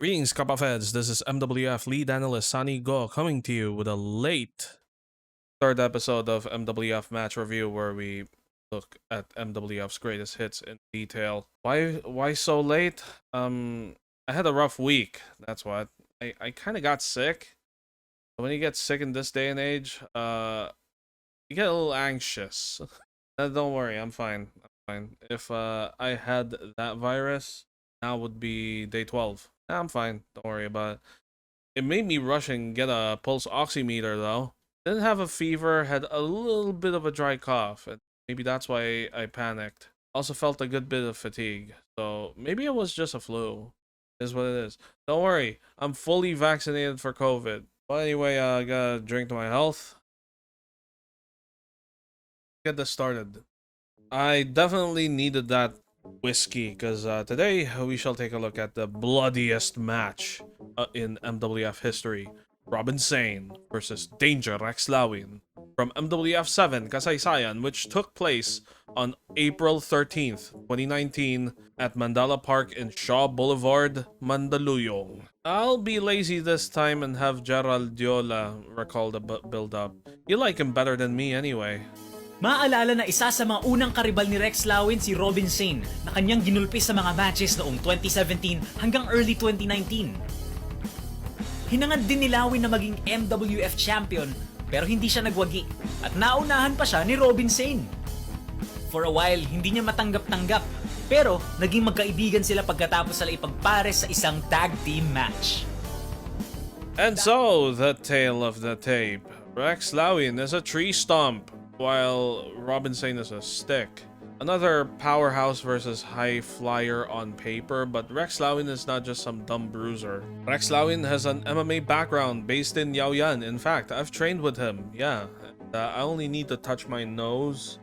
Greetings, Kappa Feds. This is MWF lead analyst Sonny Go coming to you with a late third episode of MWF Match Review, where we look at MWF's greatest hits in detail. Why so late? I had a rough week. That's what. I kind of got sick. When you get sick in this day and age, you get a little anxious. Don't worry, I'm fine. If I had that virus, now would be day 12. I'm fine. Don't worry about it. It made me rush and get a pulse oximeter though. Didn't have a fever, had a little bit of a dry cough, and maybe that's why I panicked. Also felt a good bit of fatigue, so maybe it was just a flu. Is what it is. Don't worry, I'm fully vaccinated for COVID. Well, anyway, I gotta drink to my health. Get this started. I definitely needed that whiskey, because today we shall take a look at the bloodiest match in MWF history. Robin Sane versus Danger Rex Lawin from MWF 7 Kasaysayan, which took place on April 13th, 2019 at Mandala Park in Shaw Boulevard, Mandaluyong. I'll be lazy this time and have Gerald Diola recall the build-up. You like him better than me anyway. Maaalala na isa sa mga unang karibal ni Rex Lawin si Robin Sane na kanyang ginulpi sa mga matches noong 2017 hanggang early 2019. Hinangad din ni Lawin na maging MWF champion pero hindi siya nagwagi at naunahan pa siya ni Robin Sane. For a while, hindi niya matanggap-tanggap pero naging magkaibigan sila pagkatapos sila ipagpares sa isang tag team match. And so, the tale of the tape. Rex Lawin is a tree stomp, while Robin Sane is a stick. Another powerhouse versus high flyer on paper, but Rex Lawin is not just some dumb bruiser. Rex Lawin has an MMA background based in Yaoyan. In fact, I've trained with him, yeah. I only need to touch my nose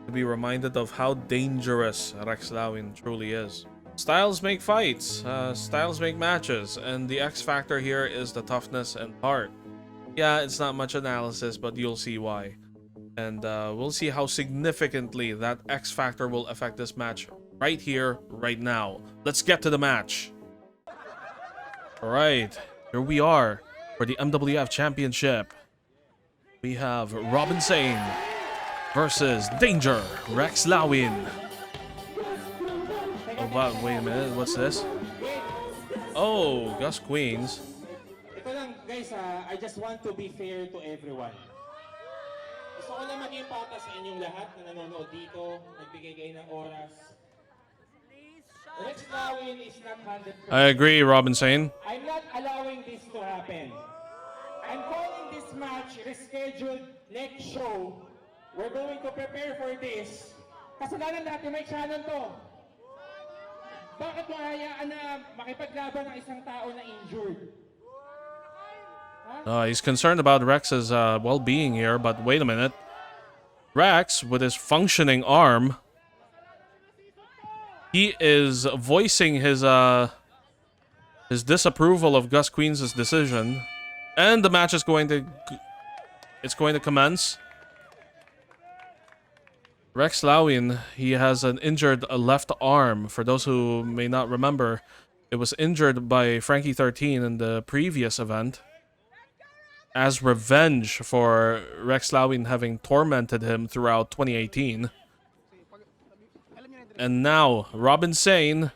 to be reminded of how dangerous Rex Lawin truly is. Styles make fights, styles make matches, and the X factor here is the toughness and heart. Yeah, it's not much analysis, but you'll see why. And we'll see how significantly that X factor will affect this match right here, right now. Let's get to the match. Alright, here we are for the MWF Championship. We have Robin Sane versus Danger Rex Lawin. Oh, wow, wait a minute, what's this? Oh, Gus Queens. Ito lang guys, I just want to be fair to everyone. Gusto ko lang maging patas sa inyong lahat na nanonood dito, nagbigay kayo ng oras. Rex Lawin is not 100%. I agree, Robin Sane. I'm not allowing this to happen. I'm calling this match rescheduled next show. We're going to prepare for this. Kasalanan natin may channel to. Bakit mahayaan na makipaglaban ng isang tao na injured? He's concerned about Rex's well-being here, but wait a minute. Rex, with his functioning arm, he is voicing his disapproval of Gus Queens' decision, and the match is going to commence. Rex Lawin, he has an injured left arm. For those who may not remember, it was injured by Frankie 13 in the previous event, as revenge for Rex Lawin having tormented him throughout 2018. And now, Robin Sane,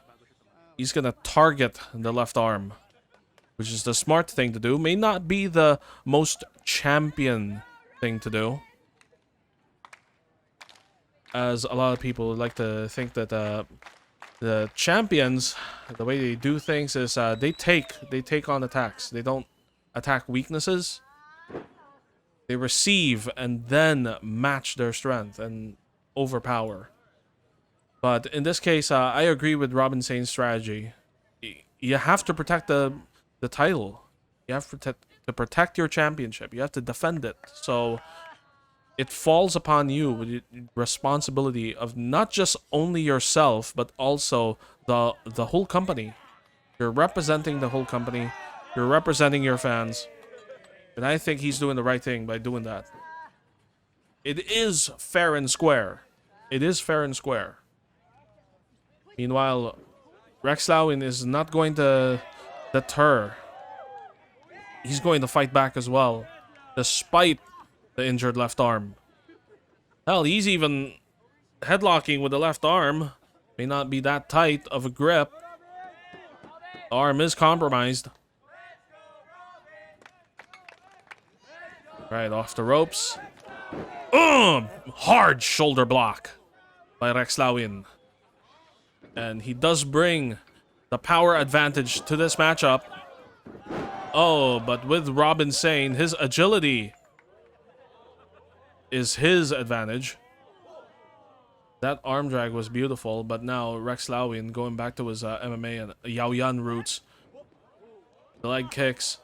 he's gonna target the left arm, which is the smart thing to do. May not be the most champion thing to do, as a lot of people like to think that the champions, the way they do things is they take on attacks. They don't attack weaknesses. They receive and then match their strength and overpower. But in this case, I agree with Robin Sane's strategy. You have to protect the title. You have to protect your championship. You have to defend it. So it falls upon you with the responsibility of not just only yourself, but also the whole company. You're representing the whole company. You're representing your fans. And I think he's doing the right thing by doing that. It is fair and square. It is fair and square. Meanwhile, Rex Lawin is not going to deter. He's going to fight back as well, despite the injured left arm. Hell, he's even headlocking with the left arm. May not be that tight of a grip. The arm is compromised. Right, off the ropes. Hard shoulder block by Rex Lawin. And he does bring the power advantage to this matchup. Oh, but with Robin Sane, his agility is his advantage. That arm drag was beautiful, but now Rex Lawin going back to his MMA and Yaoyan roots. The leg kicks.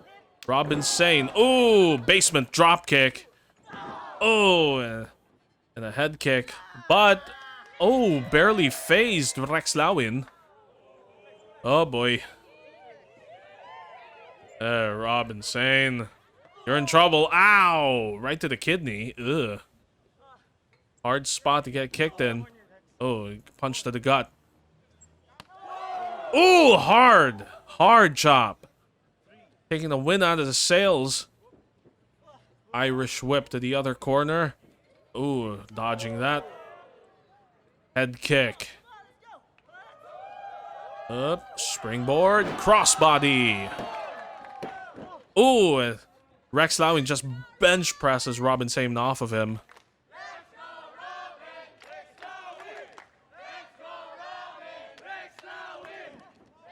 Robin Sane. Oh, basement drop kick. Oh, and a head kick. But, oh, barely phased Rex Lawin. Oh, boy. Robin Sane. You're in trouble. Ow! Right to the kidney. Ugh. Hard spot to get kicked in. Oh, punch to the gut. Oh, hard. Hard chop. Taking the wind out of the sails. Irish whip to the other corner. Ooh, dodging that. Head kick. Up, springboard, crossbody. Ooh, Rex Lawin just bench presses Robin Sane off of him.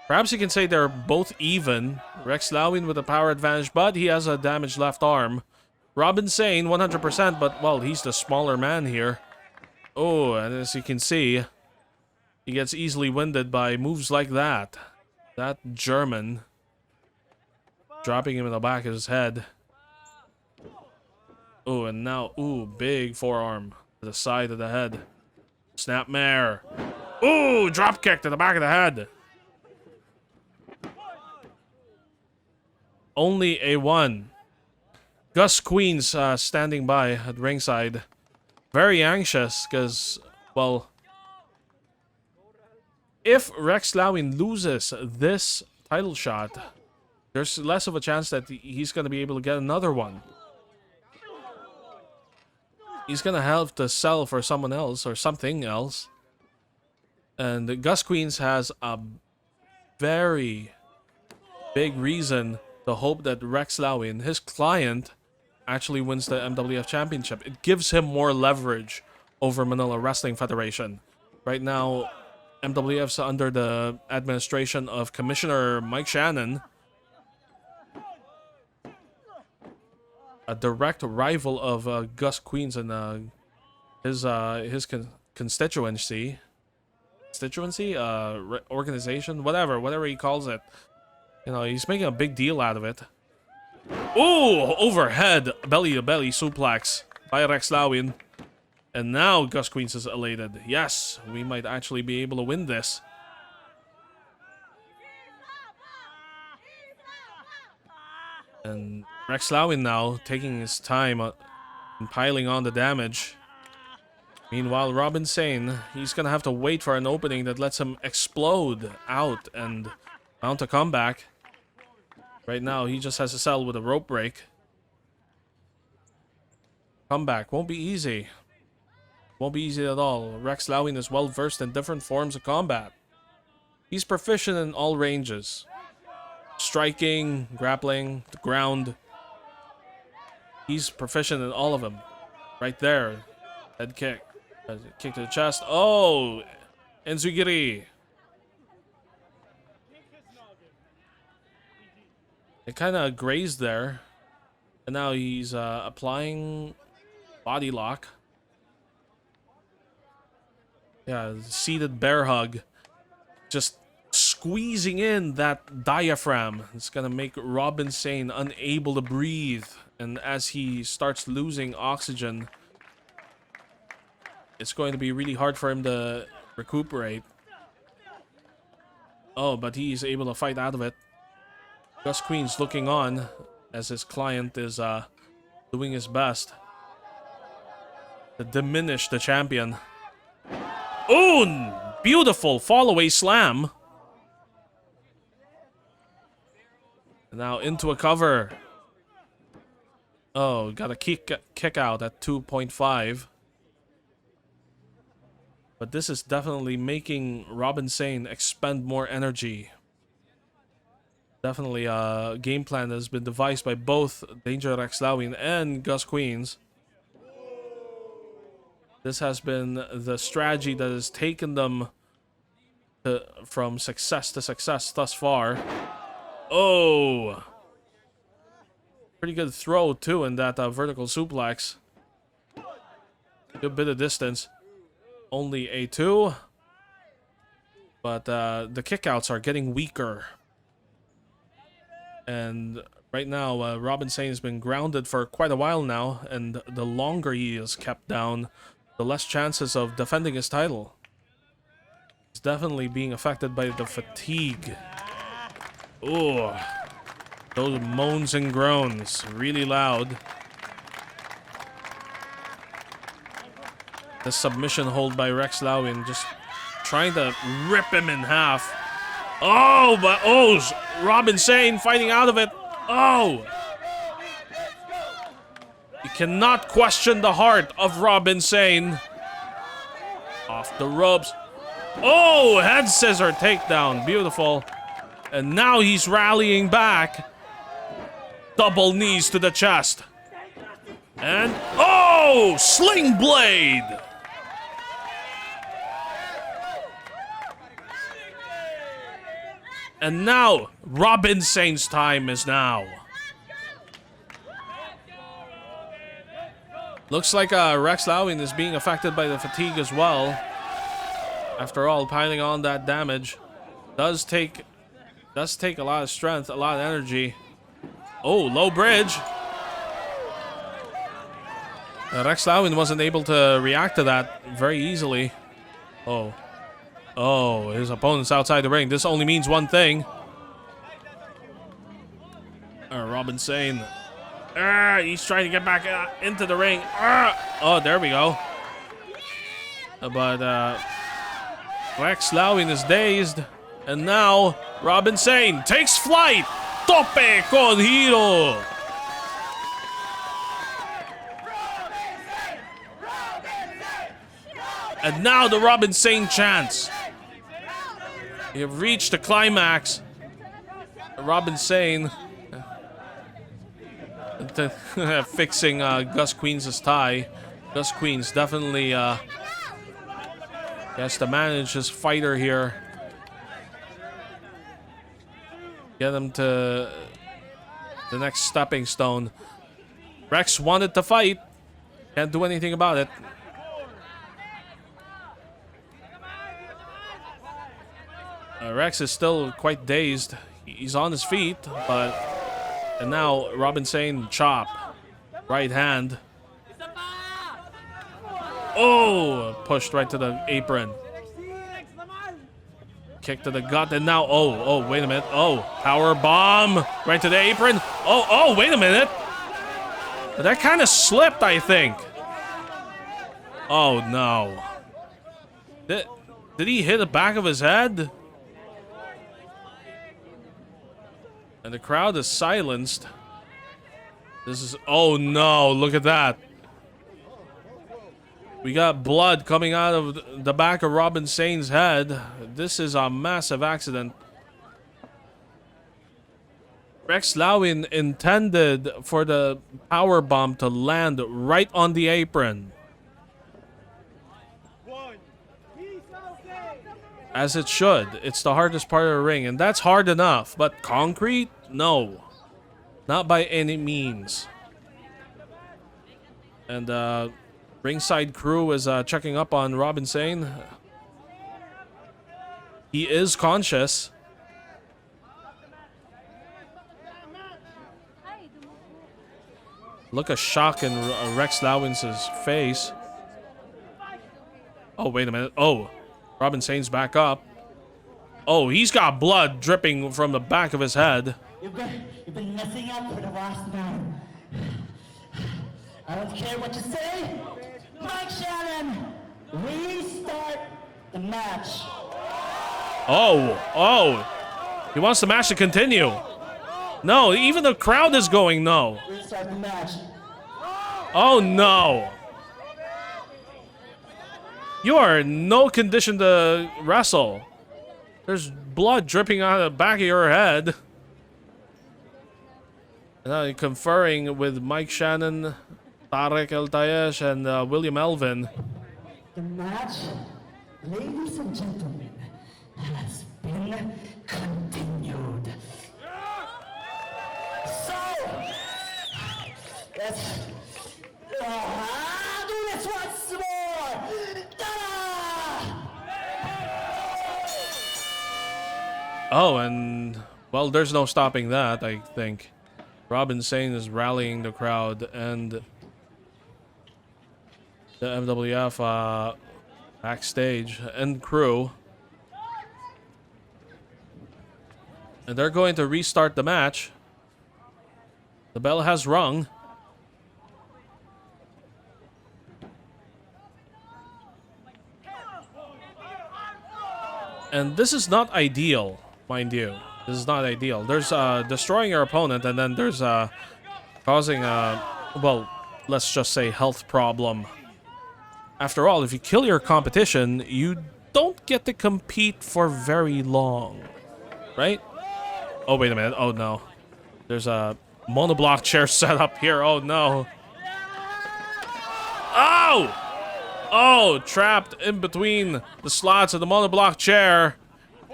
Perhaps you can say they're both even. Rex Lawin with a power advantage, but he has a damaged left arm. Robin Sane, 100%, but, well, he's the smaller man here. Oh, and as you can see, he gets easily winded by moves like that. That German. Dropping him in the back of his head. Oh, and now, ooh, big forearm to the side of the head. Snapmare. Ooh, drop kick to the back of the head. Only a one. Gus Queens standing by at ringside. Very anxious because, well, if Rex Lawin loses this title shot, there's less of a chance that he's going to be able to get another one. He's going to have to sell for someone else or something else. And Gus Queens has a very big reason to hope that Rex Lawin, his client, actually wins the MWF Championship. It gives him more leverage over Manila Wrestling Federation. Right now, MWF's under the administration of Commissioner Mike Shannon, a direct rival of Gus Queens and his constituency, organization, whatever he calls it. You know, he's making a big deal out of it. Ooh, overhead belly-to-belly suplex by Rex Lawin. And now Gus Queens is elated. Yes, we might actually be able to win this. And Rex Lawin now taking his time and piling on the damage. Meanwhile, Robin Sane, he's gonna have to wait for an opening that lets him explode out and mount a comeback. Right now, he just has to sell with a rope break. Comeback won't be easy. Won't be easy at all. Rex Lawin is well versed in different forms of combat. He's proficient in all ranges. Striking, grappling, the ground. He's proficient in all of them. Right there. Head kick. Kick to the chest. Oh! Enzugiri. It kind of grazed there. And now he's applying body lock. Yeah, seated bear hug. Just squeezing in that diaphragm. It's going to make Robin Sane unable to breathe. And as he starts losing oxygen, it's going to be really hard for him to recuperate. Oh, but he's able to fight out of it. Gus Queens looking on as his client is doing his best to diminish the champion. Oh, beautiful fall away slam. Now into a cover. Oh, got a kick out at 2.5. But this is definitely making Robin Sane expend more energy. Definitely a game plan that has been devised by both Danger Rex Lawin and Gus Queens. This has been the strategy that has taken them from success to success thus far. Oh! Pretty good throw, too, in that vertical suplex. Good bit of distance. Only a 2. But the kickouts are getting weaker. And right now, Robin Sane has been grounded for quite a while now. And the longer he is kept down, the less chances of defending his title. He's definitely being affected by the fatigue. Oh, those moans and groans, really loud. The submission hold by Rex Lawin, just trying to rip him in half. Oh, but Robin Sane fighting out of it. Oh, you cannot question the heart of Robin Sane. Off the ropes. Oh, head scissor takedown, beautiful. And now he's rallying back. Double knees to the chest. And, oh, sling blade. And now, Robin Sane's time is now. Looks like Rex Lawin is being affected by the fatigue as well. After all, piling on that damage does take a lot of strength, a lot of energy. Oh, low bridge. Rex Lawin wasn't able to react to that very easily. Oh, his opponent's outside the ring. This only means one thing. Robin Sane. He's trying to get back into the ring. Oh, there we go. But Rex Lawin is dazed. And now, Robin Sane takes flight. Tope con hilo. And now the Robin Sane chants. We have reached the climax. Robin Sane fixing Gus Queens' tie. Gus Queens definitely has to manage his fighter here. Get him to the next stepping stone. Rex wanted to fight. Can't do anything about it. Rex is still quite dazed. He's on his feet, but... And now, Robin Sane, chop. Right hand. Oh! Pushed right to the apron. Kick to the gut, and now... Oh, wait a minute. Oh, power bomb. Right to the apron. Oh, wait a minute. That kind of slipped, I think. Oh, no. Did he hit the back of his head? And the crowd is silenced. This is... Oh, no. Look at that. We got blood coming out of the back of Robin Sane's head. This is a massive accident. Rex Lawin intended for the power bomb to land right on the apron. As it should. It's the hardest part of the ring, and that's hard enough. But concrete? No. Not by any means. And ringside crew is checking up on Robin Sane. He is conscious. Look at shock in Rex Lawin's face. Oh, wait a minute. Oh. Robin Sane's back up. Oh, he's got blood dripping from the back of his head. You've been messing up for the last now. I don't care what you say. Mike Shannon, restart the match. Oh. He wants the match to continue. No, even the crowd is going no. Restart the match. Oh no. You are in no condition to wrestle. There's blood dripping out of the back of your head. And now you're conferring with Mike Shannon, Tarek El Tayesh, and William Elvin. The match, ladies and gentlemen, has been continued. So, let's do this once more. Ta-da! Oh, and well, there's no stopping that, I think. Robin Sane is rallying the crowd, and the MWF backstage and crew. And they're going to restart the match. The bell has rung. And this is not ideal, mind you. This is not ideal. There's destroying your opponent, and then there's causing a, well, let's just say health problem. After all, if you kill your competition, you don't get to compete for very long, right? Oh, wait a minute. Oh, no. There's a monoblock chair set up here. Oh, no. Oh! Oh, trapped in between the slots of the monoblock chair.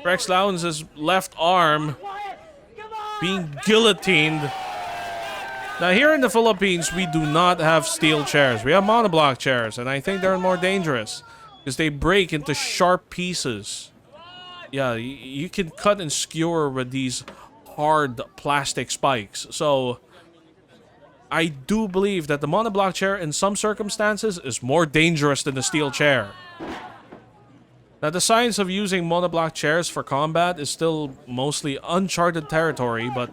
Rex Lawin's left arm being guillotined. Now, here in the Philippines, we do not have steel chairs. We have monoblock chairs, and I think they're more dangerous because they break into sharp pieces. Yeah, you can cut and skewer with these hard plastic spikes. So, I do believe that the monoblock chair in some circumstances is more dangerous than the steel chair. Now, the science of using monoblock chairs for combat is still mostly uncharted territory, but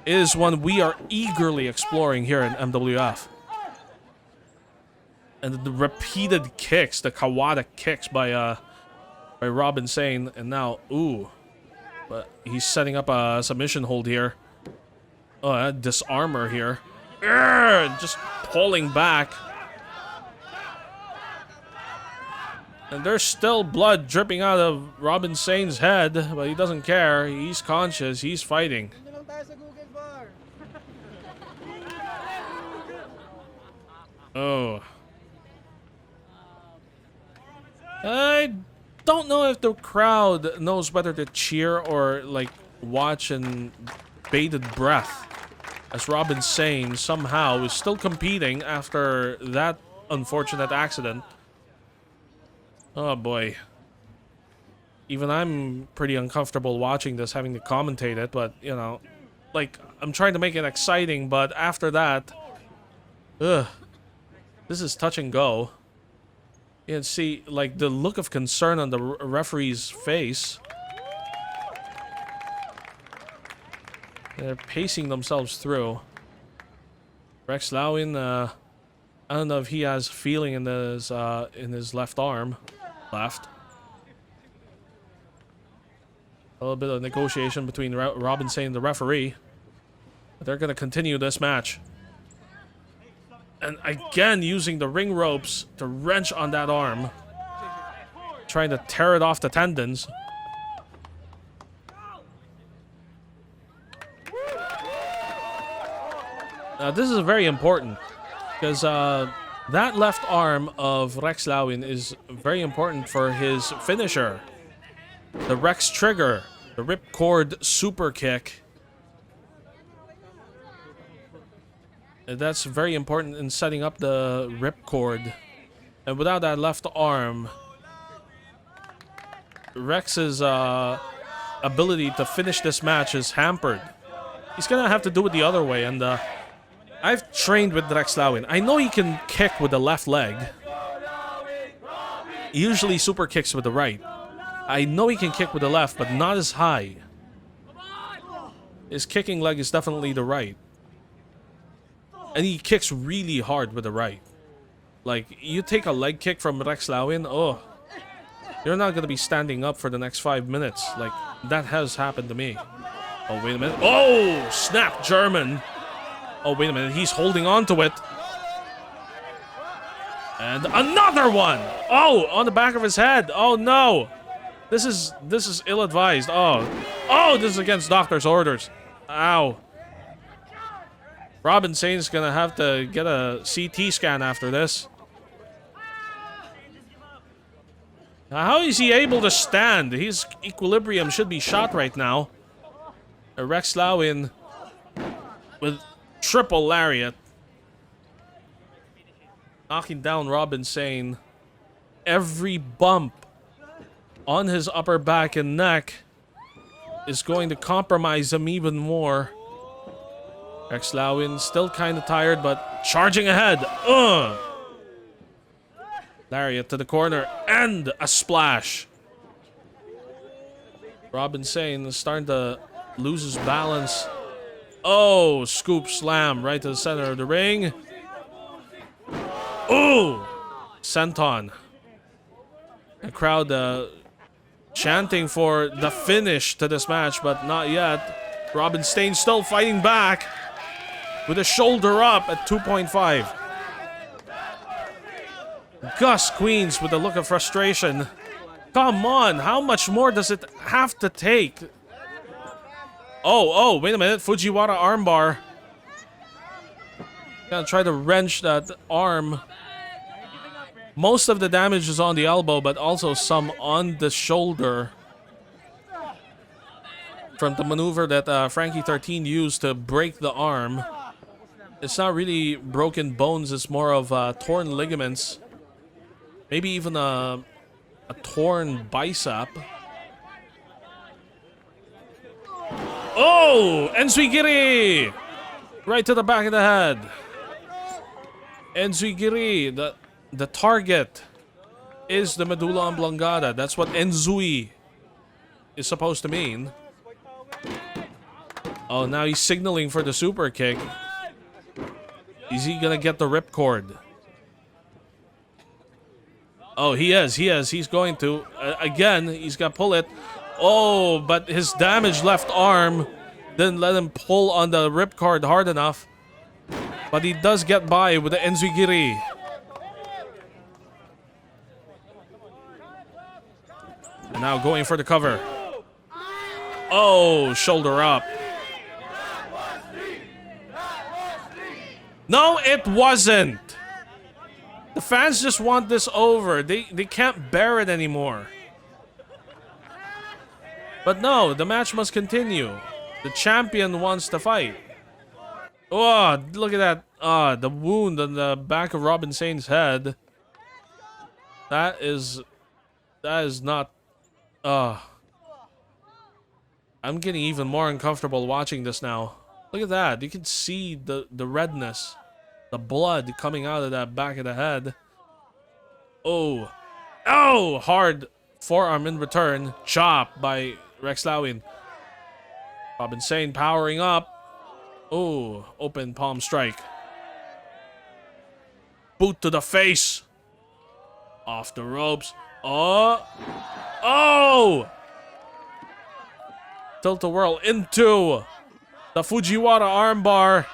it is one we are eagerly exploring here in MWF. And the repeated kicks, the Kawada kicks by Robin Sane, and now, ooh, but he's setting up a submission hold here. Oh, disarmor here. Just pulling back. And there's still blood dripping out of Robin Sane's head, but he doesn't care. He's conscious. He's fighting. Oh. I don't know if the crowd knows whether to cheer or, like, watch in bated breath as Robin Sane somehow is still competing after that unfortunate accident. Oh boy. Even I'm pretty uncomfortable watching this, having to commentate it, but, you know, like, I'm trying to make it exciting, but after that, ugh, this is touch and go. You can see, like, the look of concern on the referee's face. They're pacing themselves through. Rex Lawin, I don't know if he has feeling in his left arm. Left. A little bit of negotiation between Robin Sane and the referee. But they're going to continue this match. And again, using the ring ropes to wrench on that arm. Trying to tear it off the tendons. Now, this is very important. Because that left arm of Rex Lawin is very important for his finisher. The Rex Trigger. The Ripcord Super Kick. That's very important in setting up the Ripcord. And without that left arm, Rex's ability to finish this match is hampered. He's going to have to do it the other way, and I've trained with Rex Lawin. I know he can kick with the left leg. He usually super kicks with the right. I know he can kick with the left, but not as high. His kicking leg is definitely the right. And he kicks really hard with the right. Like, you take a leg kick from Rex Lawin, oh, you're not going to be standing up for the next 5 minutes. Like, that has happened to me. Oh, wait a minute. Oh, snap German. Oh, wait a minute. He's holding on to it. And another one. Oh, on the back of his head. Oh, no. This is ill-advised. Oh, this is against doctor's orders. Ow. Robin Sane's gonna have to get a CT scan after this. Now, how is he able to stand? His equilibrium should be shot right now. Rex Lawin with triple lariat. Knocking down Robin Sane. Every bump on his upper back and neck is going to compromise him even more. Rex Lawin still kind of tired, but charging ahead. Lariat to the corner and a splash. Robin Sane is starting to lose his balance. Oh, scoop slam right to the center of the ring. Oh, senton. The crowd chanting for the finish to this match, but not yet. Robin Sane still fighting back with a shoulder up at 2.5. Gus Queens with a look of frustration. Come on, how much more does it have to take? Oh, wait a minute. Fujiwara armbar. Gonna try to wrench that arm. Most of the damage is on the elbow, but also some on the shoulder. From the maneuver that Frankie 13 used to break the arm. It's not really broken bones, it's more of torn ligaments. Maybe even a torn bicep. Oh! Enzuigiri! Right to the back of the head. Enzuigiri, the target is the medulla oblongata. That's what Enzui is supposed to mean. Oh, now he's signaling for the super kick. Is he gonna get the ripcord? Oh, he is. He's going to. Again, he's gonna pull it. Oh, but his damaged left arm didn't let him pull on the ripcord hard enough. But he does get by with the Enzuigiri. And now going for the cover. Oh, shoulder up. No, it wasn't. The fans just want this over. They can't bear it anymore. But no, the match must continue. The champion wants to fight. Oh, look at that. The wound on the back of Robin Sane's head. That is not... I'm getting even more uncomfortable watching this now. Look at that. You can see the redness. The blood coming out of that back of the head. Oh. Oh! Hard forearm in return. Chop by Rex Lawin. Robin Sane powering up. Oh. Open palm strike. Boot to the face. Off the ropes. Oh. Oh! Tilt-a-whirl into the Fujiwara armbar.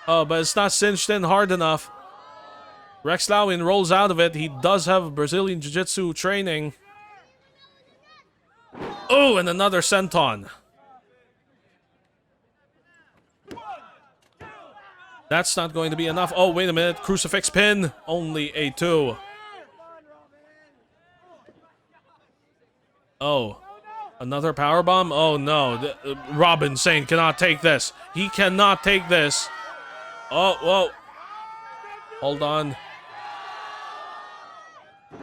Oh, but it's not cinched in hard enough. Rex Lawin rolls out of it. He does have Brazilian Jiu-Jitsu training. Oh, and another senton. That's not going to be enough. Oh, wait a minute. Crucifix pin. Only a 2. Oh. Another powerbomb? Oh, no. Robin Sane cannot take this. He cannot take this. Oh, whoa. Hold on.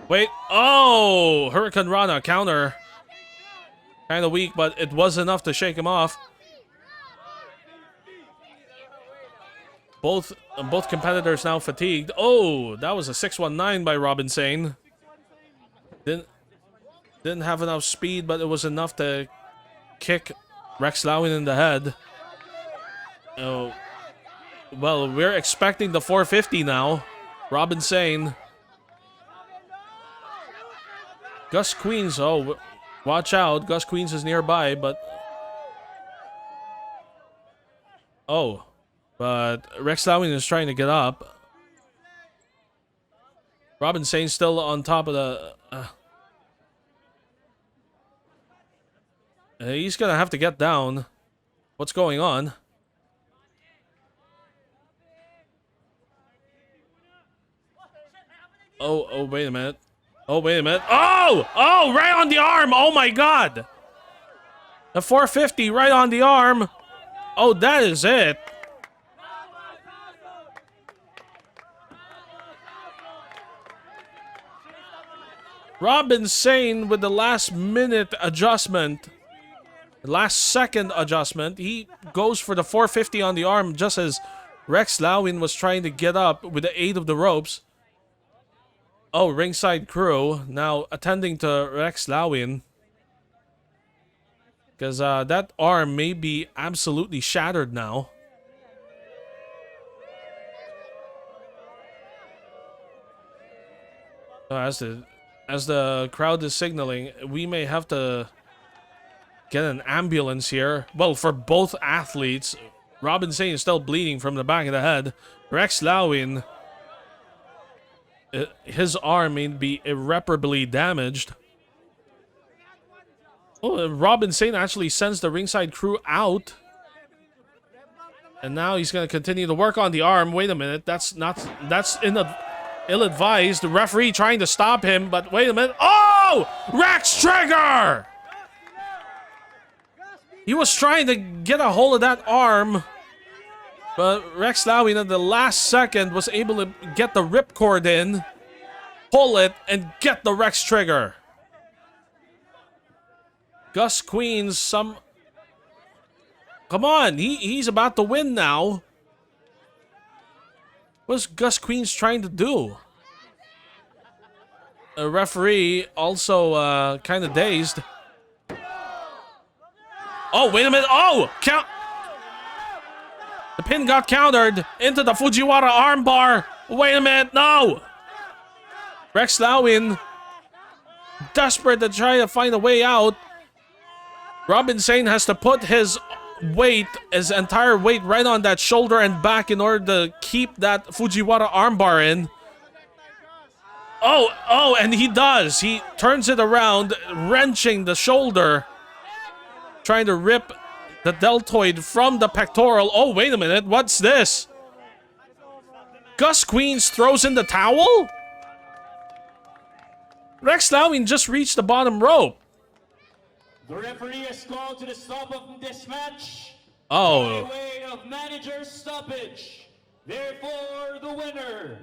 Wait. Oh! Hurricane Rana counter. Kind of weak, but it was enough to shake him off. Both competitors now fatigued. Oh, that was a 619 by Robin Sane. Didn't have enough speed, but it was enough to kick Rex Lawin in the head. Oh, well, we're expecting the 450 now. Robin Sane. Gus Queens, oh, watch out. Gus Queens is nearby, but Oh, but Rex Lawin is trying to get up. Robin Sane still on top of the... he's gonna have to get down. What's going on? Oh, wait a minute. Oh, wait a minute. Oh, right on the arm. Oh my God. The 450 right on the arm. Oh, that is it. Robin Sane with the last minute adjustment. Last second adjustment. He goes for the 450 on the arm just as Rex Lawin was trying to get up with the aid of the ropes. Oh, ringside crew now attending to Rex Lawin. Because that arm may be absolutely shattered now. So as the crowd is signaling, we may have to get an ambulance here. Well, for both athletes. Robin Sane is still bleeding from the back of the head. Rex Lawin, his arm may be irreparably damaged. Oh, Robin Sane actually sends the ringside crew out. And now he's going to continue to work on the arm. Wait a minute. That's ill-advised. The referee trying to stop him. But wait a minute. Oh! Rex Trigger! He was trying to get a hold of that arm. But Rex Lawin at the last second was able to get the ripcord in, pull it, and get the Rex Trigger. Gus Queens, come on, he's about to win now. What's Gus Queens trying to do? A referee also kind of dazed. Oh, wait a minute. Oh, count. The pin got countered into the Fujiwara armbar. Wait a minute. No. Rex Lawin, desperate to try to find a way out. Robin Sane has to put his weight, his entire weight, right on that shoulder and back in order to keep that Fujiwara armbar in. Oh, and he does. He turns it around, wrenching the shoulder, trying to rip the deltoid from the pectoral. Oh, wait a minute. What's this? Gus Queens throws in the towel? Rex Lawin just reached the bottom rope. The referee has called to the stop of this match. Oh. By way of manager stoppage. Therefore, the winner,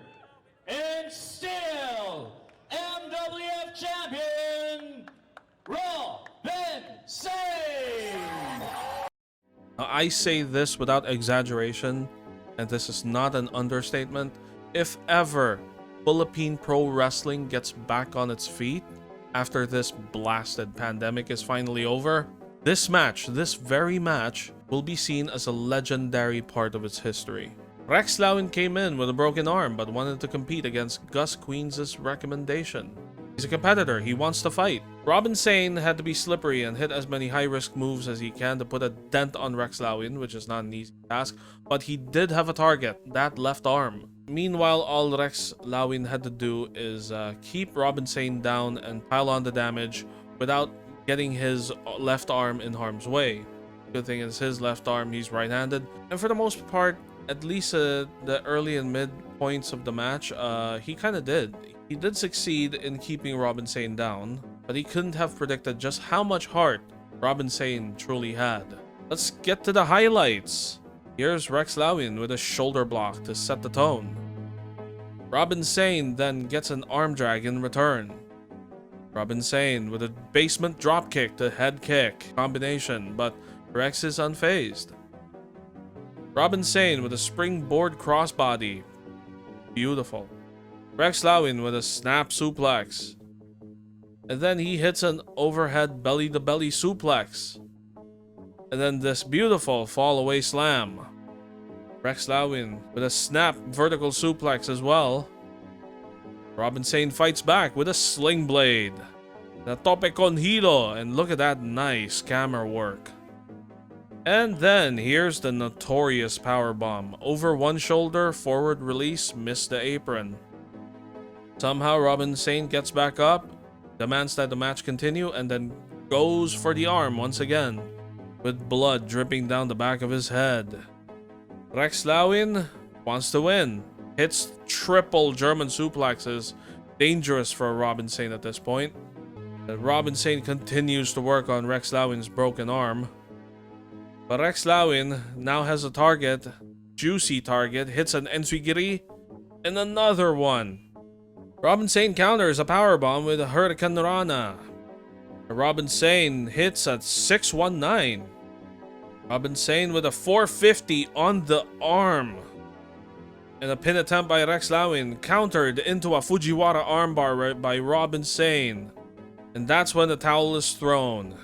and still MWF champion, Robin Sane. I say this without exaggeration, and this is not an understatement. If ever Philippine Pro Wrestling gets back on its feet after this blasted pandemic is finally over, this very match, will be seen as a legendary part of its history. Rex Lawin came in with a broken arm but wanted to compete against Gus Queens' recommendation. He's a competitor, he wants to fight. Robin Sane had to be slippery and hit as many high-risk moves as he can to put a dent on Rex Lawin, which is not an easy task, but he did have a target, that left arm. Meanwhile, all Rex Lawin had to do is keep Robin Sane down and pile on the damage without getting his left arm in harm's way. Good thing is his left arm, he's right-handed, and for the most part, at least the early and mid points of the match, he kind of did. He did succeed in keeping Robin Sane down, but he couldn't have predicted just how much heart Robin Sane truly had. Let's get to the highlights. Here's Rex Lawin with a shoulder block to set the tone. Robin Sane then gets an arm drag in return. Robin Sane with a basement dropkick to head kick combination, but Rex is unfazed. Robin Sane with a springboard crossbody. Beautiful. Rex Lawin with a snap suplex. And then he hits an overhead belly-to-belly suplex. And then this beautiful fall-away slam. Rex Lawin with a snap vertical suplex as well. Robin Sane fights back with a sling blade. The tope con hilo, and look at that nice camera work. And then here's the notorious powerbomb. Over one shoulder, forward release, missed the apron. Somehow Robin Sane gets back up, demands that the match continue, and then goes for the arm once again, with blood dripping down the back of his head. Rex Lawin wants to win. Hits triple German suplexes. Dangerous for Robin Sane at this point. Robin Sane continues to work on Rex Lawin's broken arm. But Rex Lawin now has a target. Juicy target. Hits an enzigiri. And another one. Robin Sane counters a powerbomb with a Hurricane Rana. Robin Sane hits at 619. Robin Sane with a 450 on the arm. And a pin attempt by Rex Lawin countered into a Fujiwara armbar by Robin Sane. And that's when the towel is thrown.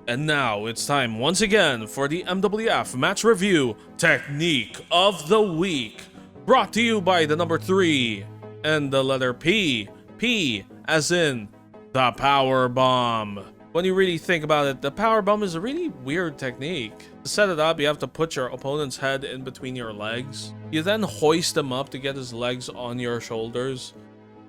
And now it's time once again for the MWF Match Review Technique of the Week. Brought to you by the number 3 and the letter P. P as in the power bomb. When you really think about it, the power bomb is a really weird technique. To set it up, you have to put your opponent's head in between your legs. You then hoist him up to get his legs on your shoulders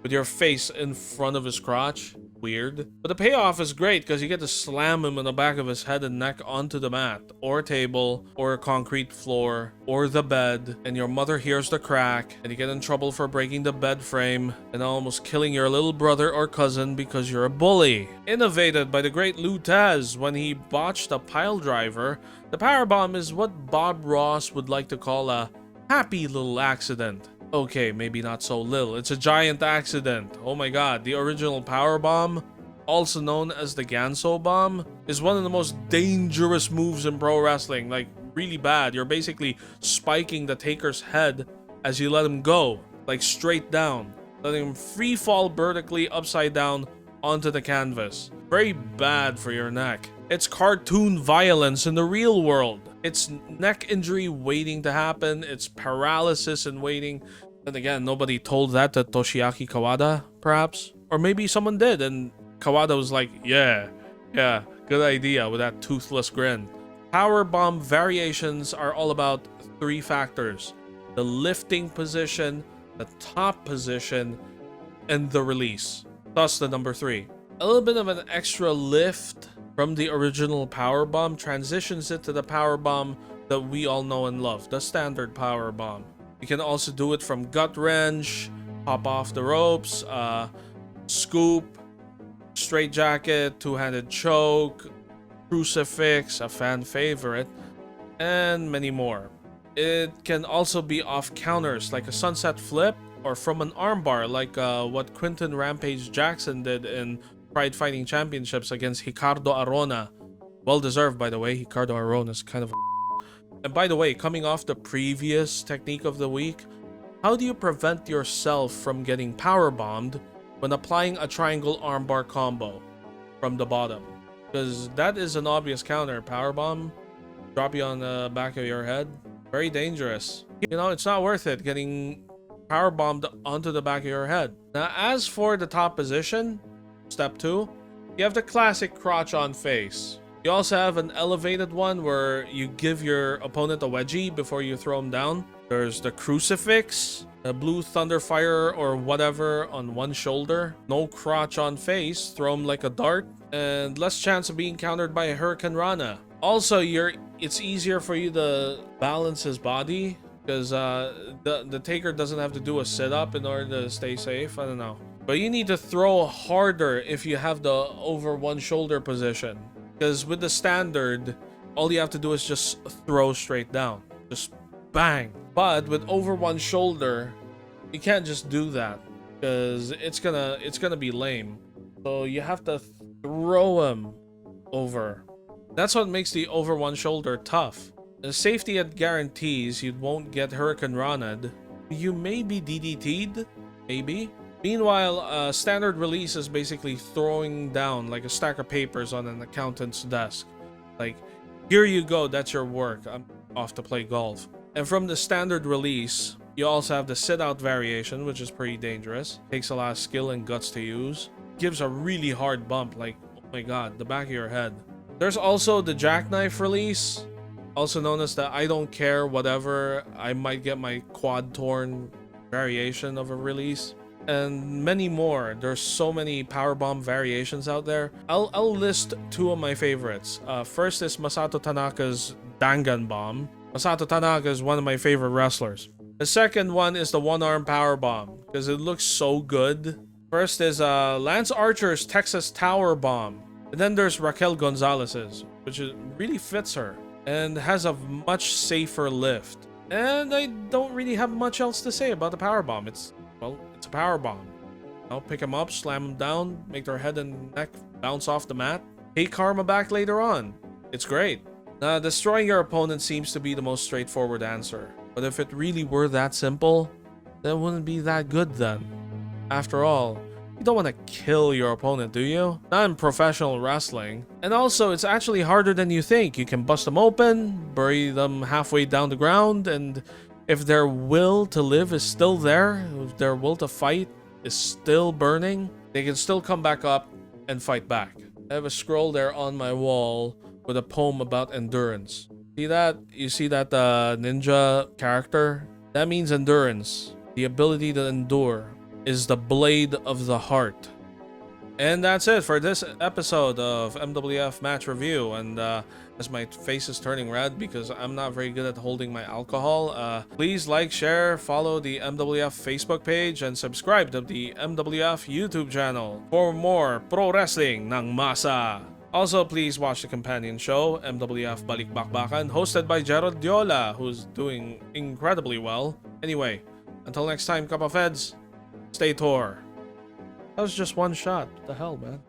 with your face in front of his crotch. Weird. But the payoff is great because you get to slam him on the back of his head and neck onto the mat, or table, or a concrete floor, or the bed, and your mother hears the crack, and you get in trouble for breaking the bed frame and almost killing your little brother or cousin because you're a bully. Innovated by the great Lou Taz when he botched a pile driver, the powerbomb is what Bob Ross would like to call a happy little accident. Okay, maybe not so little. It's a giant accident. Oh my god, the original power bomb, also known as the Ganso bomb, is one of the most dangerous moves in pro wrestling. Like, really bad. You're basically spiking the taker's head as you let him go, like straight down, letting him free fall vertically upside down onto the canvas. Very bad for your neck. It's cartoon violence in the real world. It's neck injury waiting to happen. It's paralysis and waiting. And again, nobody told that to Toshiaki Kawada, perhaps? Or maybe someone did, and Kawada was like, yeah, good idea, with that toothless grin. Powerbomb variations are all about 3 factors. The lifting position, the top position, and the release. Thus the number 3. A little bit of an extra lift from the original powerbomb transitions it to the powerbomb that we all know and love, the standard powerbomb. You can also do it from gut wrench, hop off the ropes, scoop, straight jacket, two-handed choke, crucifix, a fan favorite, and many more. It can also be off counters like a sunset flip, or from an armbar like what Quinton Rampage Jackson did in Pride Fighting Championships against Ricardo Arona. Well deserved, by the way. Ricardo Arona is kind of And by the way, coming off the previous technique of the week, how do you prevent yourself from getting powerbombed when applying a triangle armbar combo from the bottom? Because that is an obvious counter. Powerbomb, drop you on the back of your head. Very dangerous. You know, it's not worth it getting powerbombed onto the back of your head. Now, as for the top position, step 2, you have the classic crotch on face. You also have an elevated one where you give your opponent a wedgie before you throw him down. There's the crucifix, the blue thunderfire or whatever on one shoulder. No crotch on face, throw him like a dart, and less chance of being countered by a Hurricane Rana. Also, it's easier for you to balance his body because the taker doesn't have to do a sit-up in order to stay safe. I don't know. But you need to throw harder if you have the over one shoulder position. Because with the standard, all you have to do is just throw straight down. Just bang. But with over one shoulder, you can't just do that. Because it's gonna be lame. So you have to throw him over. That's what makes the over one shoulder tough. The safety it guarantees you won't get Hurricane Rana'd. You may be DDT'd. Maybe. Meanwhile, standard release is basically throwing down like a stack of papers on an accountant's desk. Like, here you go, that's your work. I'm off to play golf. And from the standard release, you also have the sit-out variation, which is pretty dangerous. Takes a lot of skill and guts to use. Gives a really hard bump, like, oh my god, the back of your head. There's also the jackknife release. also known as the I don't care whatever, I might get my quad torn variation of a release, and many more. There's so many powerbomb variations out there. I'll list two of my favorites. First is Masato Tanaka's Dangan Bomb. Masato Tanaka is one of my favorite wrestlers. The second one is the one-arm powerbomb because it looks so good. First is Lance Archer's Texas Tower Bomb. And then there's Raquel Gonzalez's, which really fits her and has a much safer lift. And I don't really have much else to say about the powerbomb. It's a powerbomb. I'll pick them up, slam them down, make their head and neck bounce off the mat. Take karma back later on. It's great. Destroying your opponent seems to be the most straightforward answer. But if it really were that simple, then it wouldn't be that good then. After all, you don't want to kill your opponent, do you? Not in professional wrestling. And also, it's actually harder than you think. You can bust them open, bury them halfway down the ground, and if their will to live is still there, if their will to fight is still burning, they can still come back up and fight back. I have a scroll there on my wall with a poem about endurance. See that? You see that ninja character? That means endurance. The ability to endure is the blade of the heart. And that's it for this episode of MWF Match Review. And as my face is turning red because I'm not very good at holding my alcohol, please like, share, follow the MWF Facebook page, and subscribe to the MWF YouTube channel for more pro wrestling ng masa. Also, please watch the companion show, MWF Balikbakbakan, hosted by Gerald Diola, who's doing incredibly well. Anyway, until next time, Cup of Feds, stay Tor. That was just one shot. What the hell, man?